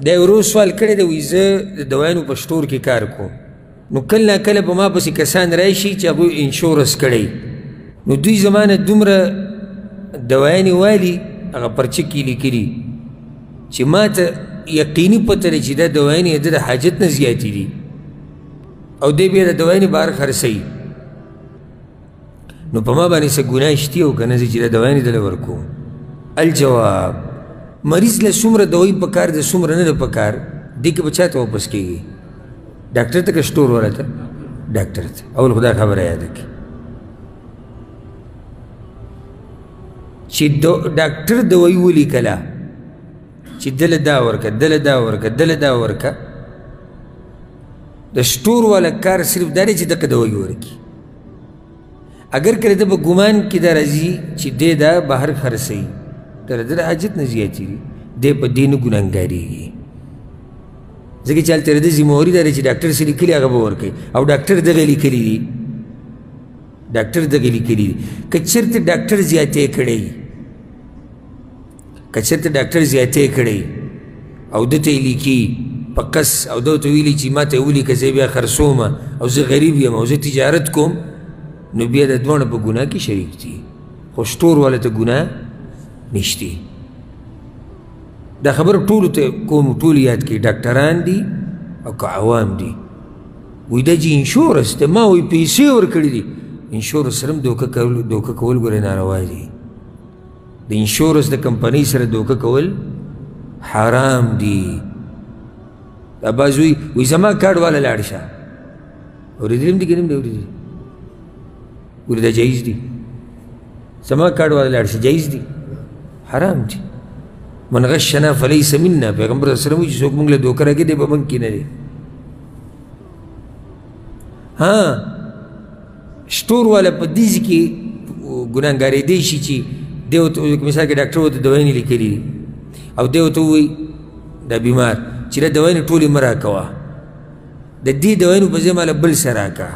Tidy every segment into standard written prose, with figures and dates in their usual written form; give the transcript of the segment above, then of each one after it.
دا یو ورو سوال کړی دی وایي زه د دوایانو په سټور کې کار کوم نو کله ناکله په ما پسې کسان راشي چې هغوی انشورنس کړی نو دوی زما نه دومره دوایانې والي هغه پرچه کې لیکلي چې ما ته یقیني پته دی چې دا دوایانې د حاجت نه زیاتې دي او دی بیا د دوایانې بهر خرڅوي نو په ما باندې څه ګناه شتي او که نه زه چې دا دوایانې دله ورکوم الجواب مریض له څومره دوایي پکار ده څومره نه ده پکار دې کې به چا ته واپس کېږي ډاکټر ته که سټور والا ته ډاکټر ته اول خو دا خبره یاده کړي چې ډاکټر دوایي ولیکله چې دله دا ورکه دله دا ورکه دله دا ورکه د سټور والا کار صرف دا دی چې دغه دوایي ورکړي اگر کله ده به ګمان کې دا راځي چې دی دا بهر خرڅوي در د حاجت نه زیاتې دي دی په دې نه ګناهګارېږي ځکه چې هلته د ذمهواري دا دی چې ډاکټر څه لیکلي هغه به ورکوي او ډاکټر دغه لیکلي دي ډاکټر دغه لیکلي دي که چېرته ډاکټر زیاتې کړی که چېرته ډاکټر زیاتې کړی او ده ته یې لیکي په قص او ده ورته ویلي چې ما ته یې ولیکه زه بیا خرڅوم او زه غریب یم او زه تجارت کوم نو بیا د دواړه په ګناه کې شریک دي خو سټور والا ته ګناه نشتی دا خبر ټولو ته کوم ټول یاد کړي ډاکټران دي او که عوام دي وایي دا چې انشورنس دی ما وایي پیسې ورکړي دي انشورنس سره هم دوکه کول ګورې ناروا دي د انشورنس د کمپنۍ سره دوکه کول حرام دي دا بعض وایي زما کارډ والا لاړ شه اورېدلي هم دي که نه هم دي اورېدلي ولې دا جایز دي زما کارډ والا لاړ شه جایز دي حرام دي من غشنا فلیس منا پیغمبر صلی الله علیه وسلم چې څوک موږ له دوکه راکړي دی به موږ کې نه دی ها سټور والا په دې ځای کې ګناهګارېدی شي چې دی ورته مثال کې ډاکټر ورته دوایانې لیکلي دي او دی ورته ووایي دا بیمار چې دا دوایانې ټولې مه راکوه د دې دوایانو په ځای ماله بل څه راکړه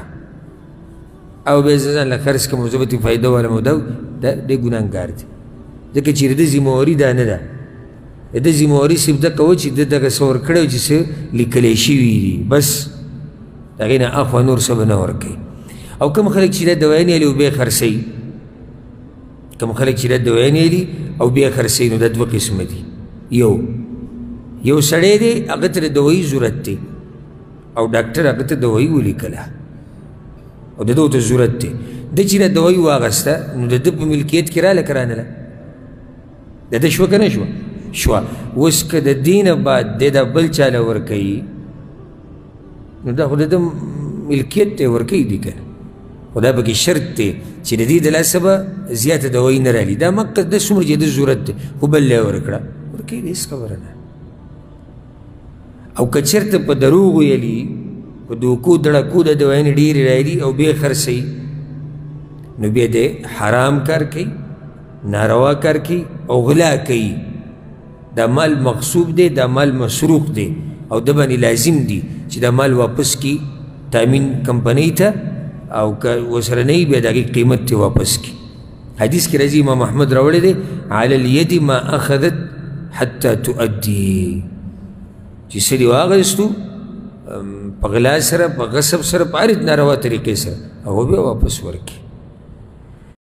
او بیا زه ځان له خرڅ کړم او زه به ترې فایده والم او دا دی ګناهګار دی ځکه چې د ذمهواري دا نه ده د ذمهواري صرف دغه و چې ده دغه څه ورکړی و چې څه لیکلی شوي دي بس د هغې نه اخوا نور څه به نه ورکوي او کوم خلک چې دا دوایانې الي او بیا یې خرڅوي کوم خلک چې دا دوایانې الي او بیا یې خرڅوي نو دا دوه قسمه دي یو سړی دی هغه ته د دوایي ضرورت دی او ډاکټر هغه ته دوایي ولیکله او د ده ورته ضرورت دی ده چې دا دوایي واغسته نو د ده په ملکیت کې راله که رانله د ده شوه که نه شوه شوه اوس که د دې نه بعد دی دا بل چا له ورکوي نو دا خو د ده ملکیت دی ورکوي دي که نه خو دا پکې شرط دی چې د دې د لاسه به زیاته دوایي نه رالي دا مقصد ده څومره چې د ضرورت دی خو بل له یې ورکړه ورکوي د هېڅ خبره نه او که چېرته په دروغ ویلي په دوکو دړکو د دوایانې ډېرې راځي او بیا یې خرڅوي نو بیا دی حرام کار کوي ناروا کار کوي او غلا کوي دا مال مغصوب دی دا مال مسروق دی او د باندې لازم دی چې دا مال واپس کی تامین کمپنۍ ته او که ورسره نه وي بیا د هغې قیمت ترې واپس کی حدیث کې راځي امام احمد راوړی دی علی الید ما اخذت حتی تؤدي چې څه دې واخیستو په غلا سره په غصب سره په هرې ناروا طریقې سره هغه بیا واپس ورکړي